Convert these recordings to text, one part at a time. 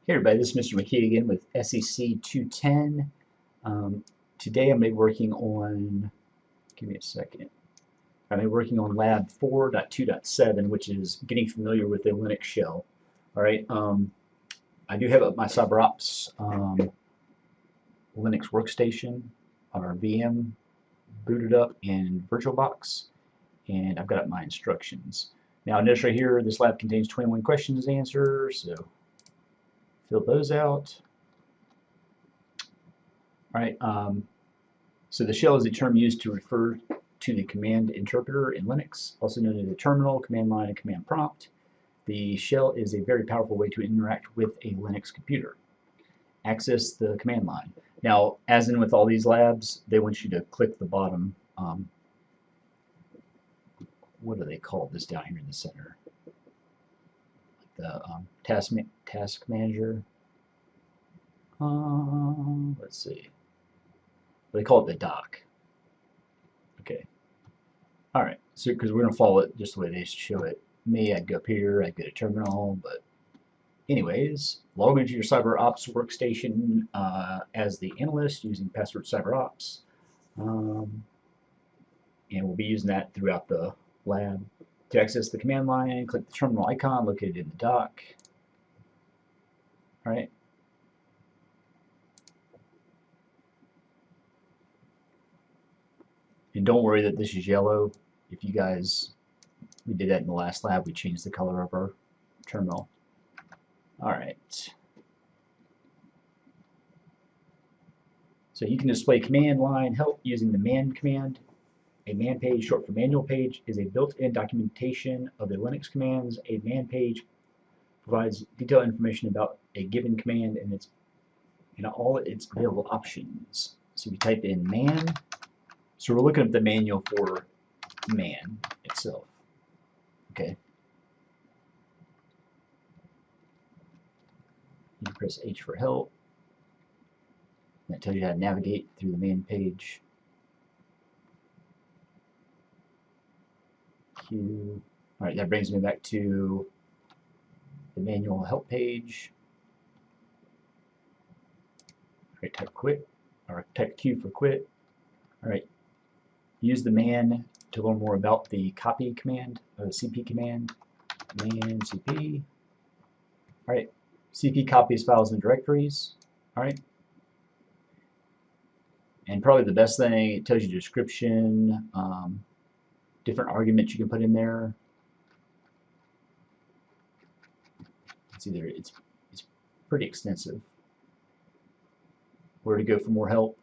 Hey everybody, this is Mr. McKee again with SEC 210. Today I'm going to be working on, give me a second, I'm going to be working on lab 4.2.7, which is getting familiar with the Linux shell. Alright, I do have up my CBROPS Linux workstation on our VM booted up in VirtualBox, and I've got up my instructions. Now notice right here, this lab contains 21 questions to answer, so fill those out. Alright, so the shell is a term used to refer to the command interpreter in Linux, also known as a terminal, command line, and command prompt. The shell is a very powerful way to interact with a Linux computer. Access the command line. Now, as in with all these labs, they want you to click the bottom, what do they call this down here in the center? The task manager. Let's see. They call it the dock. Okay. All right. So because we're gonna follow it just the way they show it. Me, I'd go up here. I'd go to terminal. But anyways, log into your CBROPS workstation as the analyst using password CBROPS, and we'll be using that throughout the lab. To access the command line, click the terminal icon located in the dock. All right. And don't worry that this is yellow. If you guys, we did that in the last lab, we changed the color of our terminal. All right. So you can display command line help using the man command. A man page, short for manual page, is a built-in documentation of the Linux commands. A man page provides detailed information about a given command and all its available options. So we type in man. So we're looking at the manual for man itself. Okay. You press H for help. That tells you how to navigate through the man page. Q. Alright, that brings me back to the manual help page. Alright, type quit, or type Q for quit. Alright, use the man to learn more about the copy command, or the CP command. Man CP. Alright, CP copies files and directories. Alright. And probably the best thing, it tells you description, different arguments you can put in there. It's pretty extensive. Where to go for more help.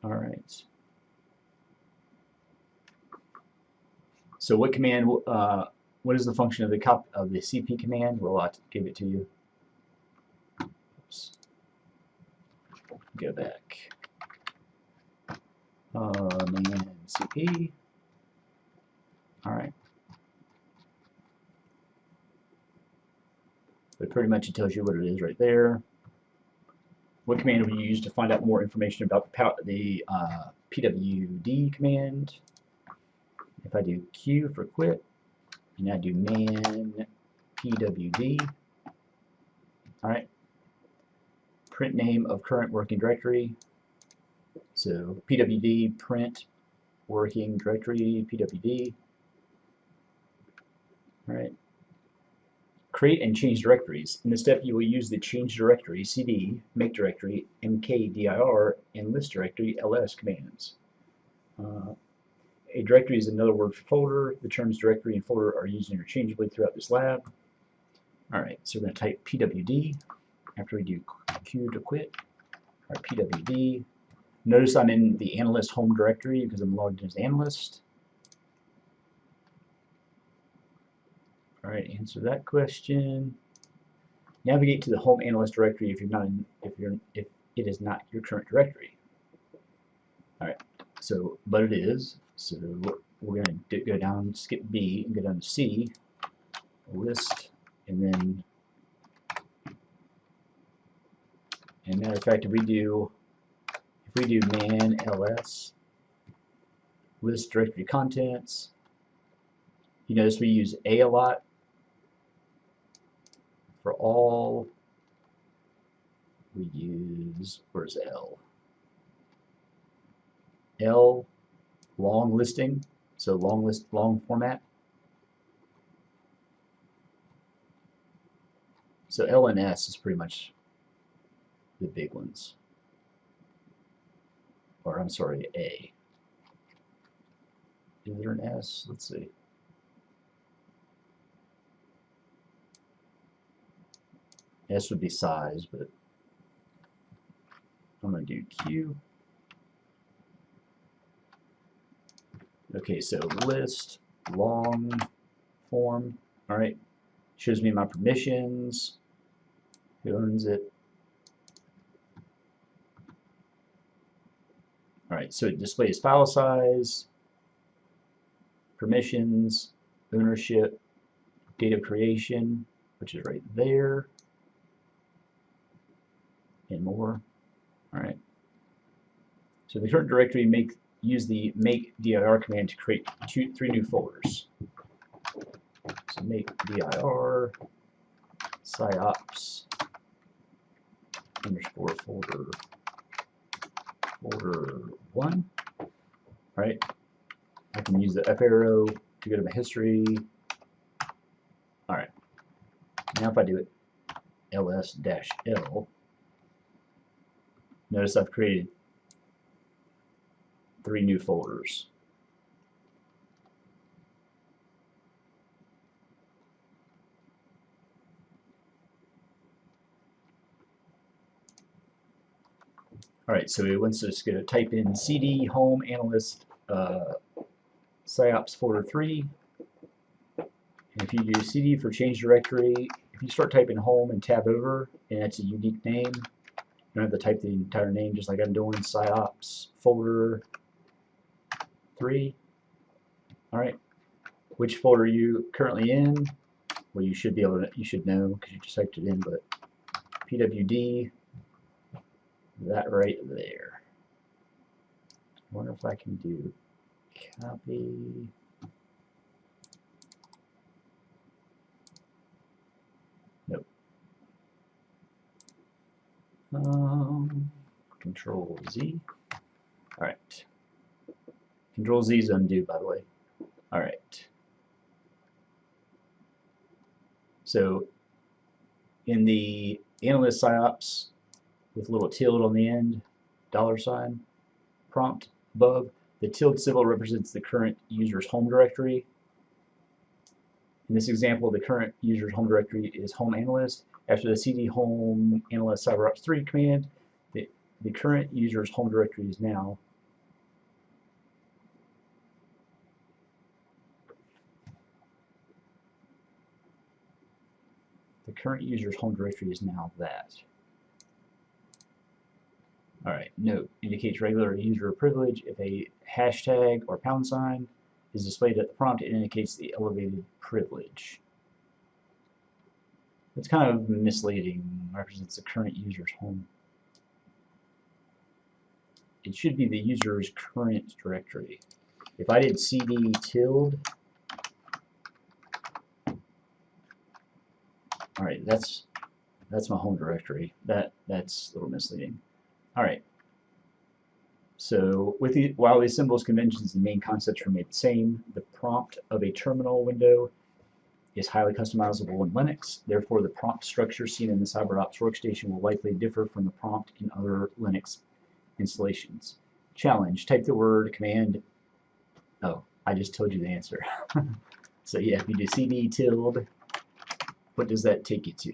All right. So what command? What is the function of the CP command? Well, I'll give it to you. Oops. Go back. Man CP. All right. But pretty much it tells you what it is right there. What command will you use to find out more information about the pwd command? If I do Q for quit, and I do man pwd, all right. Print name of current working directory. So pwd print working directory pwd. All right. Create and change directories. In this step, you will use the change directory cd, make directory, mkdir, and list directory ls commands. A directory is another word for folder. The terms directory and folder are used interchangeably throughout this lab. All right, so we're going to type pwd after we do Q to quit. All right, pwd. Notice I'm in the analyst home directory because I'm logged in as analyst. All right, answer that question. Navigate to the home analyst directory if it is not your current directory. All right, so but it is. So we're going to go down, skip B, and go down to C, list, and then. And matter of fact, if we do man ls list directory contents, You notice we use A lot for all. We use, where's L? L, long listing, so long format. So L and S is pretty much the big ones. Or I'm sorry, A. Is there an S? Let's see. S would be size, but I'm going to do Q. Okay, so list, long form. All right, shows me my permissions, who owns it. All right, so it displays file size, permissions, ownership, date of creation, which is right there, and more. All right. So the current directory use the make dir command to create 3 new folders. So make dir CBROPS underscore folder 1. All right. I can use the up arrow to go to my history. All right. Now if I do it ls-l, notice I've created 3 new folders. All right, so it wants us to type in cd home analyst CBROPS folder 3. And if you do cd for change directory, if you start typing home and tab over, and that's a unique name, you don't have to type the entire name, just like I'm doing, CBROPS folder 3. All right, which folder are you currently in? Well, you should be able to, you should know because you just typed it in, but pwd, that right there. I wonder if I can do copy. Nope. Control Z. All right. Control Z is undo, by the way. All right. So in the analyst CBROPS with a little tilde on the end, $, prompt above, the tilde symbol represents the current user's home directory. In this example, the current user's home directory is home analyst. After the cd home analyst CBROPS 3 command, the current user's home directory is now that. All right, note, indicates regular user privilege. If a hashtag or # is displayed at the prompt, it indicates the elevated privilege. It's kind of misleading, represents the current user's home. It should be the user's current directory. If I did cd tilde, all right, that's my home directory. That's a little misleading. All right. So while these symbols, conventions, and main concepts remain the same, the prompt of a terminal window is highly customizable in Linux. Therefore, the prompt structure seen in the CBROPS workstation will likely differ from the prompt in other Linux installations. Challenge: type the word command. Oh, I just told you the answer. So yeah, if you do cd tilde, what does that take you to?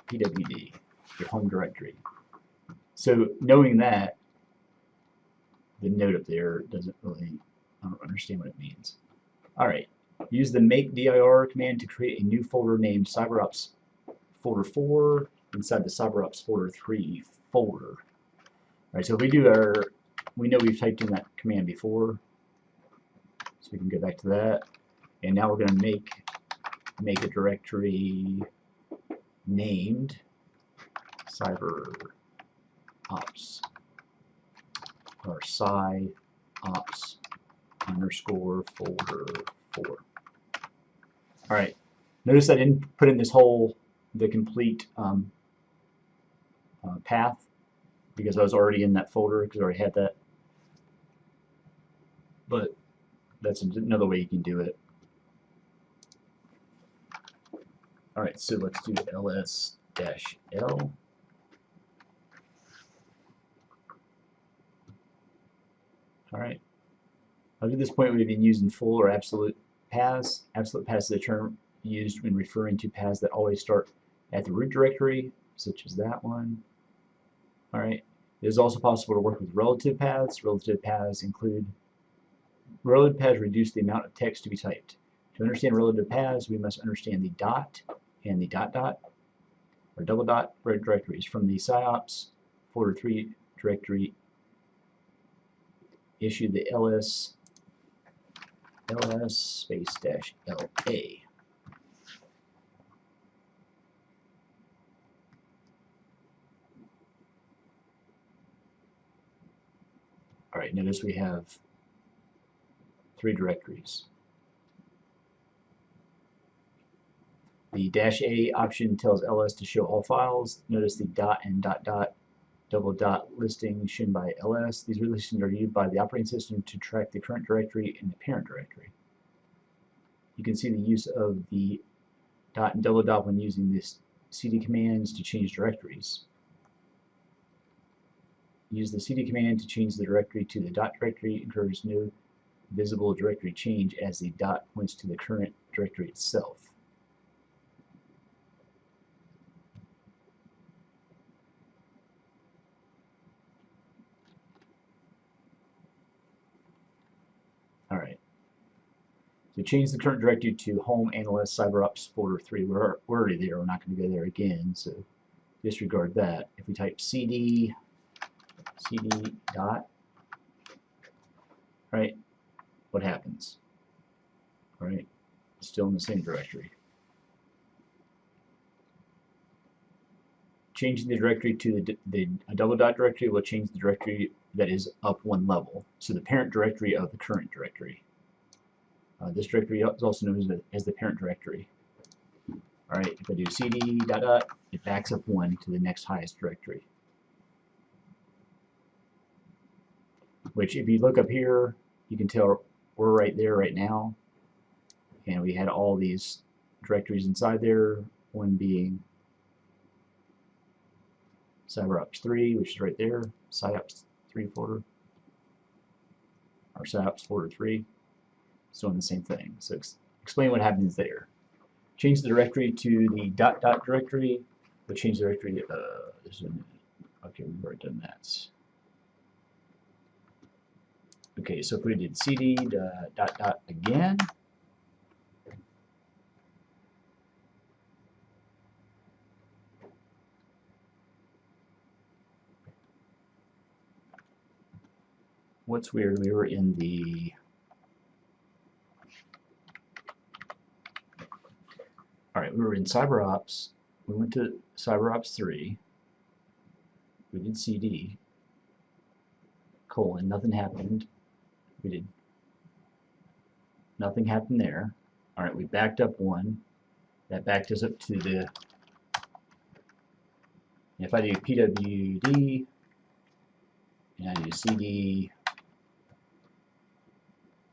pwd, your home directory. So knowing that, the note up there doesn't really, I don't understand what it means. All right, use the make dir command to create a new folder named CBROPS folder 4 inside the CBROPS folder 3 folder. All right, so if we do we know we've typed in that command before, so we can go back to that. And now we're going to make a directory named CBROPS or CBROPS underscore folder 4. All right. Notice I didn't put in this whole, the complete path because I was already in that folder because I already had that. But that's another way you can do it. All right, so let's do ls-l. All right. Up to this point, we've been using full or absolute paths. Absolute paths is a term used when referring to paths that always start at the root directory, such as that one. All right. It is also possible to work with relative paths. Relative paths reduce the amount of text to be typed. To understand relative paths, we must understand the dot and the dot dot or double dot directories from the CBROPS folder 3 directory. Issue the ls space dash LA. All right, notice we have 3 directories. The -A option tells ls to show all files. Notice the dot and dot dot double dot listing shown by ls. These listings are used by the operating system to track the current directory and the parent directory. You can see the use of the dot and double dot when using this cd commands to change directories. Use the cd command to change the directory to the dot directory. Encourages no visible directory change as the dot points to the current directory itself. All right. To change the current directory to home analyst CBROPS folder 3, we're already there. We're not going to go there again, so disregard that. If we type cd dot, right, what happens? All right, it's still in the same directory. Changing the directory to the double dot directory will change the directory that is up 1 level, so the parent directory of the current directory. This directory is also known as the parent directory. All right, if I do cd dot dot, it backs up 1 to the next highest directory. Which, if you look up here, you can tell we're right there right now. And we had all these directories inside there, one being CBROPS 3, which is right there, CBROPS 3 folder, or CBROPS folder 3. It's doing the same thing. So explain what happens there. Change the directory to the dot dot directory. We'll change the directory. Okay, we've already done that. Okay, so if we did cd dot dot again, what's weird, we were in the we were in CBROPS. We went to CBROPS 3. We did cd, colon, nothing happened. We did, nothing happened there. All right, we backed up 1. That backed us up to the, if I do pwd, and I do cd,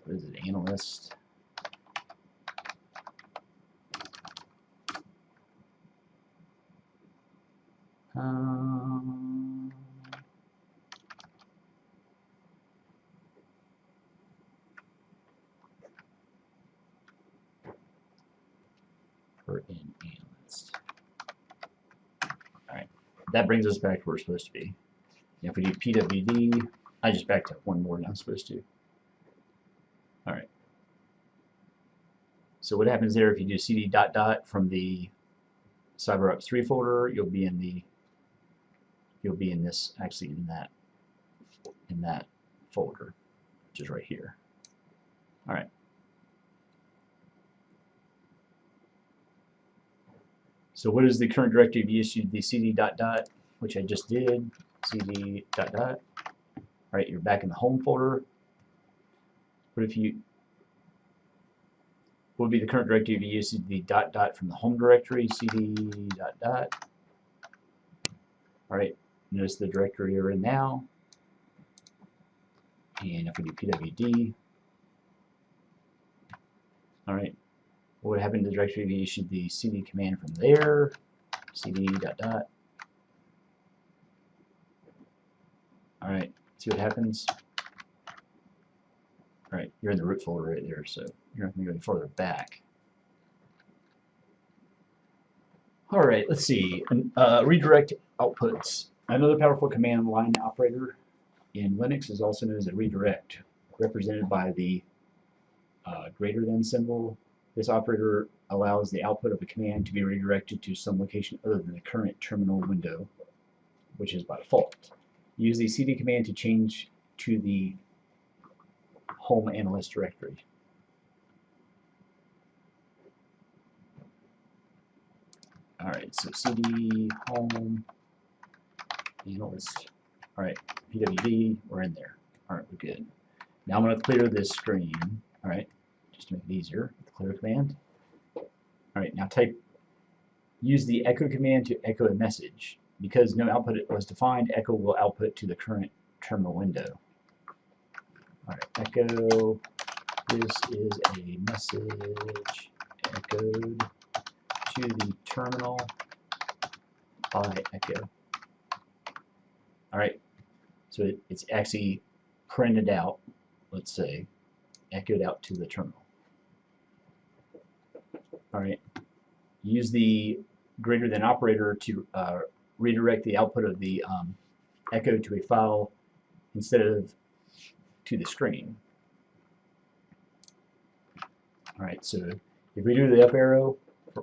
what is it, analyst, for an analyst. All right, that brings us back to where we're supposed to be. And if we do pwd, I just backed up 1 more than I'm supposed to. All right. So what happens there if you do cd dot dot from the CBROPS 3 folder, you'll be in this, actually in that folder, which is right here. All right. So what is the current directory if you issued the cd dot dot, which I just did, cd dot dot. All right, you're back in the home folder. What would be the current directory if you use the dot dot from the home directory, cd dot dot. All right, notice the directory you're in now. And if we do pwd, all right, what would happen to the directory if you issued the cd command from there, cd dot dot. All right, see what happens. All right, you're in the root folder right there, so you're not going to go any further back. All right, let's see. Redirect outputs. Another powerful command line operator in Linux is also known as a redirect, represented by the greater than symbol. This operator allows the output of a command to be redirected to some location other than the current terminal window, which is by default. Use the cd command to change to the home analyst directory. Alright, so cd home analyst. Alright, pwd, we're in there. Alright, we're good. Now I'm going to clear this screen. Alright, just to make it easier, the clear command. Alright, now use the echo command to echo a message. Because no output was defined, echo will output to the current terminal window. Alright, echo, this is a message echoed to the terminal by echo. Alright, so it's actually printed out, let's say, echoed out to the terminal. Alright, use the greater than operator to redirect the output of the echo to a file instead of to the screen. Alright, so if we do the up arrow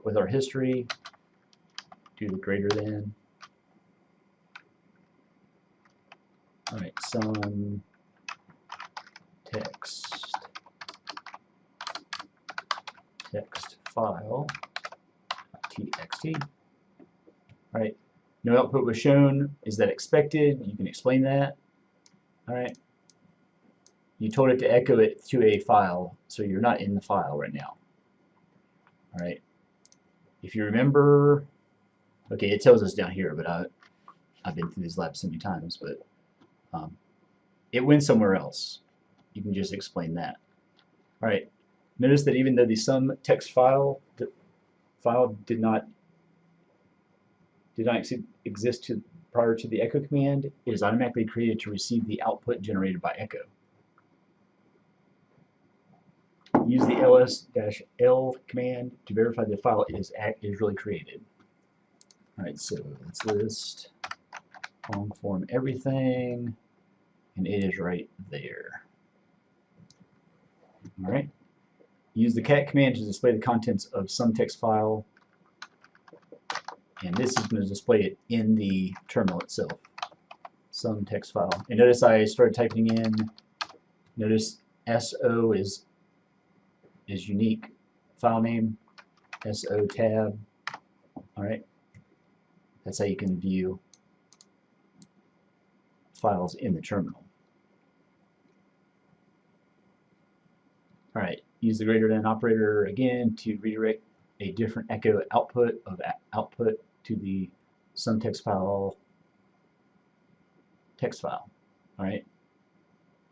with our history, do the greater than. Alright, some text file txt. Alright, no output was shown. Is that expected? You can explain that. Alright. You told it to echo it to a file, so you're not in the file right now. Alright. If you remember, okay, it tells us down here, but I've been through these labs so many times, but it went somewhere else. You can just explain that. Alright. Notice that even though the sum text file did not exist prior to the echo command, it is automatically created to receive the output generated by echo. Use the ls-l command to verify the file is really created. Alright, so let's list long form everything, and it is right there. Alright. Use the cat command to display the contents of some text file, and this is going to display it in the terminal itself. Some text file. And notice I started typing in, notice SO is unique file name, SO tab. Alright. That's how you can view files in the terminal. Alright, use the greater than operator again to redirect a different echo output to the some text file Alright,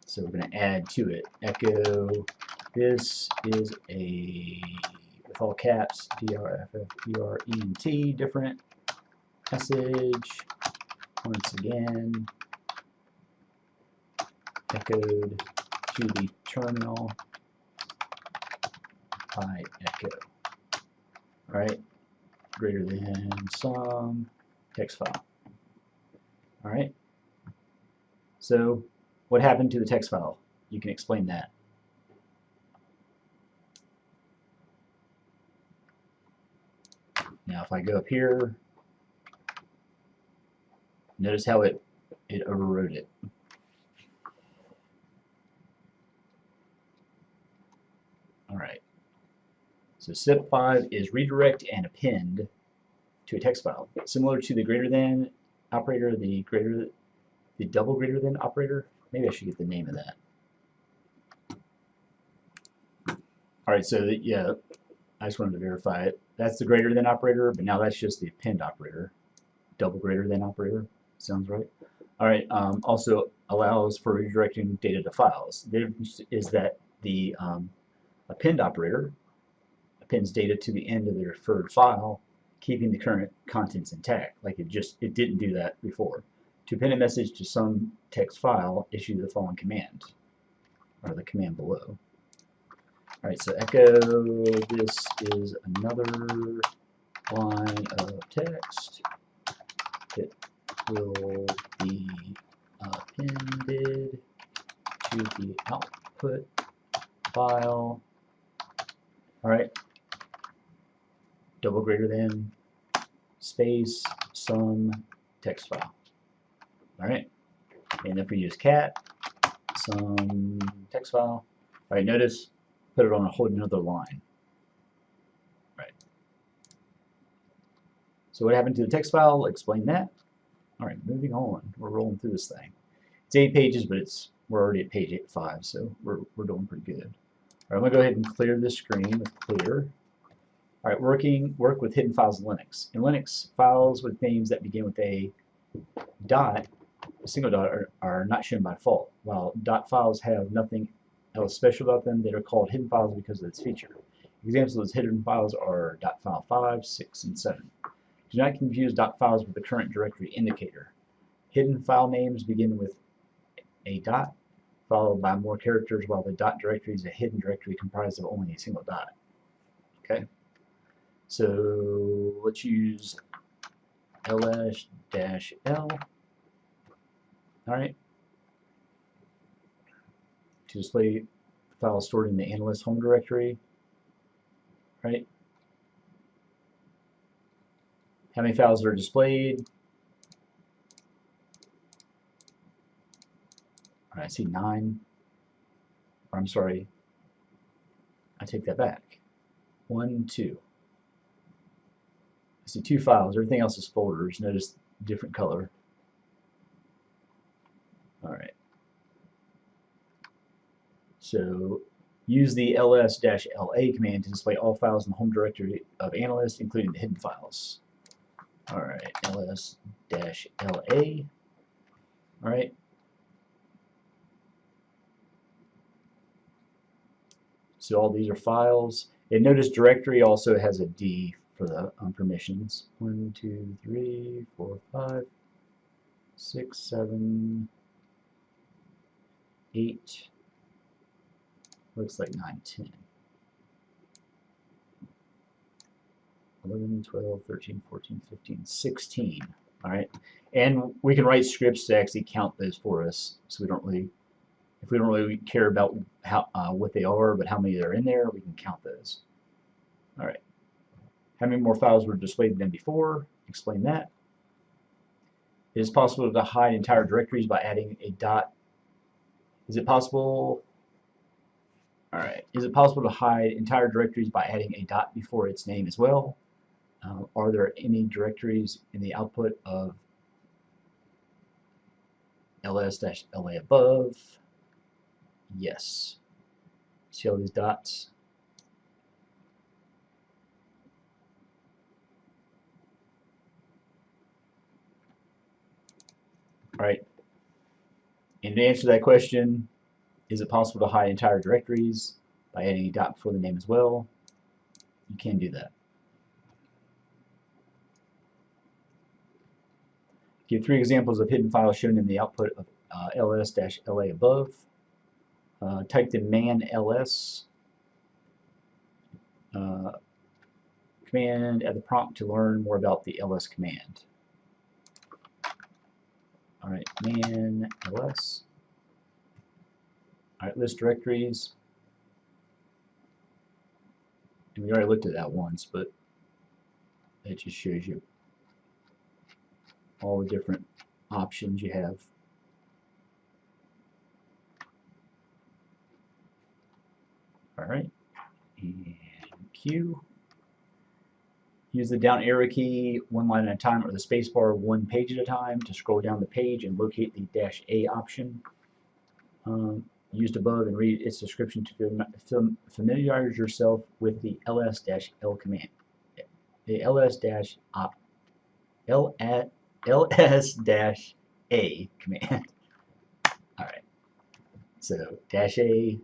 so we're going to add to it echo. This is a, with all caps, DRFFERENT, different message, once again, echoed to the terminal by echo. Alright, greater than some text file. Alright, so what happened to the text file? You can explain that. Now if I go up here, notice how it overrode it. Alright, so step 5 is redirect and append to a text file. Similar to the greater than operator, the double greater than operator. Maybe I should get the name of that. All right, so yeah, I just wanted to verify it. That's the greater than operator, but now that's just the append operator. Double greater than operator. Sounds right. All right. Also allows for redirecting data to files. The difference is that the append operator appends data to the end of the referred file, keeping the current contents intact. Like it didn't do that before. To append a message to some text file, issue the following command, or the command below. All right, so echo, this is another line of text. It will be appended to the output file. All right, double greater than, space, some text file. All right, and if we use cat, some text file. All right, notice, put it on a whole another line. Right. So what happened to the text file? Explain that. All right, moving on. We're rolling through this thing. It's 8 pages, but we're already at page 5, so we're doing pretty good. All right, I'm gonna go ahead and clear this screen with clear. All right, work with hidden files in Linux. In Linux, files with names that begin with a dot, a single dot, are not shown by default. While dot files have nothing else special about them, they are called hidden files because of this feature. Examples of those hidden files are .file 5, 6, and 7. Do not confuse dot files with the current directory indicator. Hidden file names begin with a dot, followed by more characters, while the dot directory is a hidden directory comprised of only a single dot. Okay, so let's use ls-l. All right, to display files stored in the analyst home directory. Right. How many files are displayed? All right, I see 9. Or I'm sorry, I take that back. 1, 2. I see 2 files. Everything else is folders. Notice different color. All right. So use the ls-la command to display all files in the home directory of analyst, including the hidden files. All right, ls-la. All right. So all these are files. And notice directory also has a D for the permissions. 1, 2, 3, 4, 5, 6, 7, 8. Looks like 9, 10. 11, 12, 13, 14, 15, 16. All right. And we can write scripts to actually count those for us. So we don't really, if we don't really care about how what they are, but how many are in there, we can count those. All right. How many more files were displayed than before? Explain that. It is possible to hide entire directories by adding a dot. Is it possible? All right. Is it possible to hide entire directories by adding a dot before its name as well? Are there any directories in the output of ls-la above? Yes. See all these dots? All right. And to answer that question, is it possible to hide entire directories by adding a dot before the name as well? You can do that. Give 3 examples of hidden files shown in the output of ls-la above. Typed in man ls command at the prompt to learn more about the ls command. All right, man ls. All right, list directories. And we already looked at that once, but it just shows you all the different options you have. All right, and Q. Use the down arrow key 1 line at a time, or the space bar 1 page at a time to scroll down the page and locate the -A option. used above and read its description to familiarize yourself with the ls-l command. The ls-op ls-a command. All right. So -a,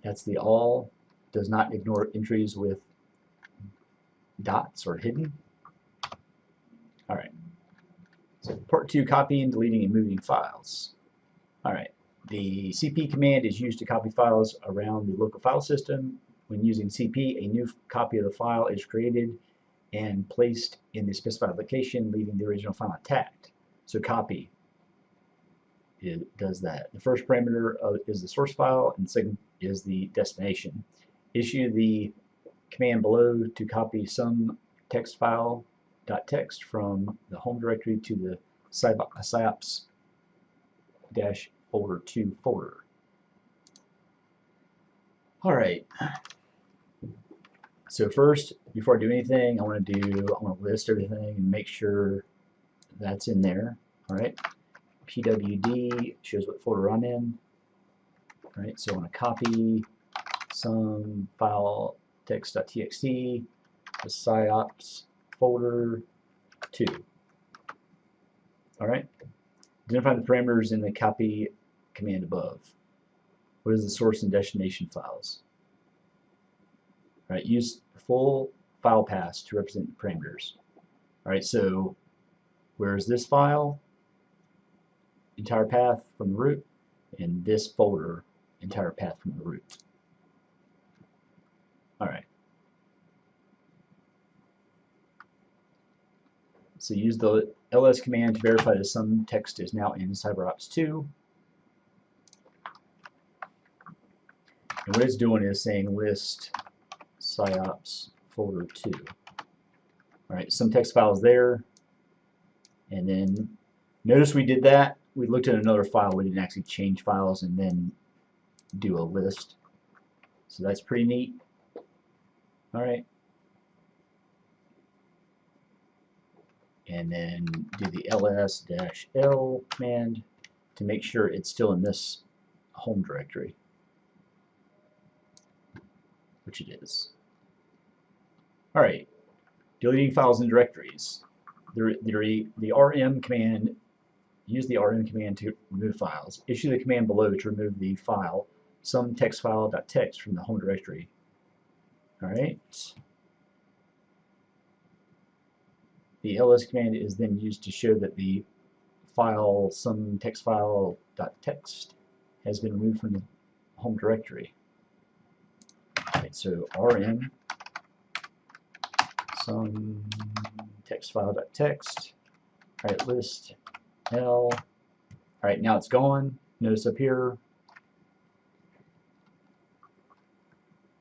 that's the all, does not ignore entries with dots or hidden. All right. So part 2, copying, deleting, and moving files. All right. The cp command is used to copy files around the local file system. When using cp, a new copy of the file is created and placed in the specified location, leaving the original file intact. So copy, it does that. The first parameter is the source file, and the second is the destination. Issue the command below to copy some text file .text from the home directory to the PSYOPS-folder2 folder. All right. So first, before I do anything, I want to list everything and make sure that's in there. All right. PWD shows what folder I'm in. All right. So I want to copy some file text.txt, the PSYOPS folder 2. All right. Identify the parameters in the copy command above. What is the source and destination files? All right. Use full file paths to represent the parameters. All right. So where's this file? Entire path from the root, and this folder, entire path from the root. All right. So use the ls command to verify that some text is now in CBROPS 2. And what it's doing is saying list PSYOPS folder 2. All right, some text files there. And then notice we did that. We looked at another file. We didn't actually change files and then do a list. So that's pretty neat. All right. And then do the ls-l command to make sure it's still in this home directory, which it is. All right, deleting files and directories. The rm command, use the rm command to remove files. Issue the command below to remove the file, some text file.txt from the home directory. All right. The ls command is then used to show that the file, some text file.txt, has been removed from the home directory. All right, so rm some text file.txt. All right, list l. All right, now it's gone. Notice up here.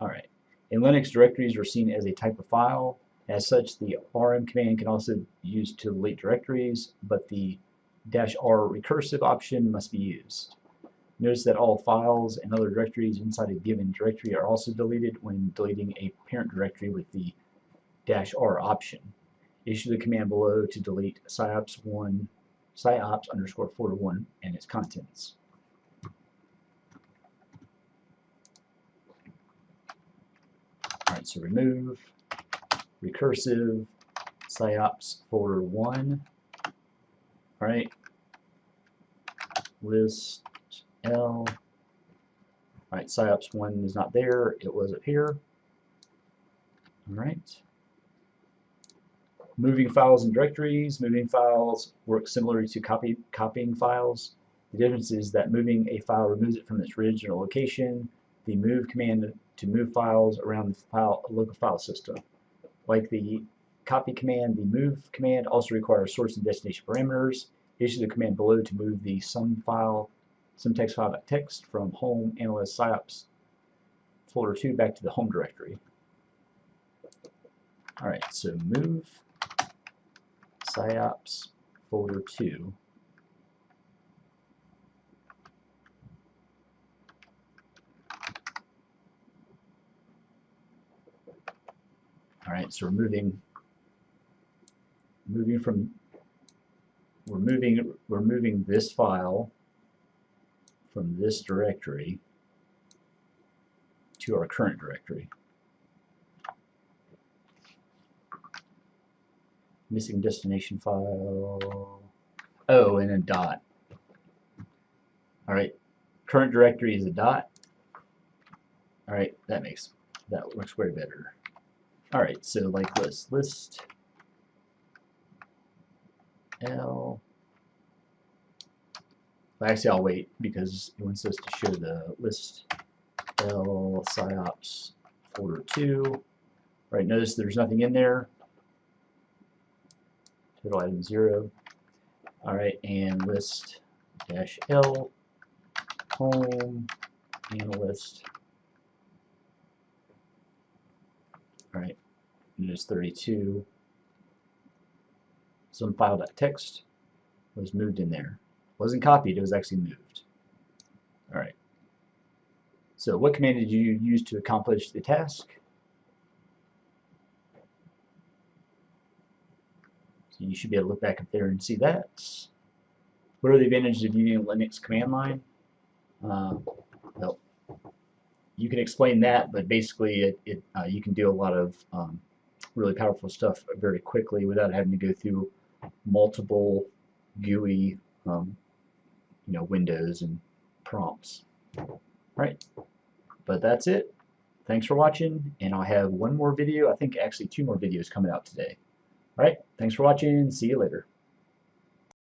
All right, in Linux, directories are seen as a type of file. As such, the rm command can also be used to delete directories, but the -r recursive option must be used. Notice that all files and other directories inside a given directory are also deleted when deleting a parent directory with the -r option. Issue the command below to delete PSYOPS_folder1 and its contents. All right, so remove recursive PSYOPS folder 1. All right, list L. All right, PSYOPS 1 is not there. It was up here. All right. Moving files and directories. Moving files work similarly to copying files. The difference is that moving a file removes it from its original location. The move command to move files around the local file system. Like the copy command, the move command also requires source and destination parameters. Issue the command below to move the some text file.txt from home analyst PSYOPS folder 2 back to the home directory. All right, so move PSYOPS folder 2. All right, so we're moving this file from this directory to our current directory. Missing destination file. Oh, and a dot. Alright, current directory is a dot. Alright, that works way better. Alright, so like list L. Actually, I'll wait because it wants us to show the list L PSYOPS folder 2. Right, notice there's nothing in there. Total item 0. Alright, and list -L home analyst. Alright, and there's 32. Some file.txt was moved in there. Wasn't copied, it was actually moved. Alright. So what command did you use to accomplish the task? So you should be able to look back up there and see that. What are the advantages of using a Linux command line? Well, you can explain that, but basically you can do a lot of really powerful stuff very quickly without having to go through multiple GUI windows and prompts. Right, but that's it. Thanks for watching, and I'll have one more video, I think actually 2 more videos coming out today. Alright, thanks for watching, see you later.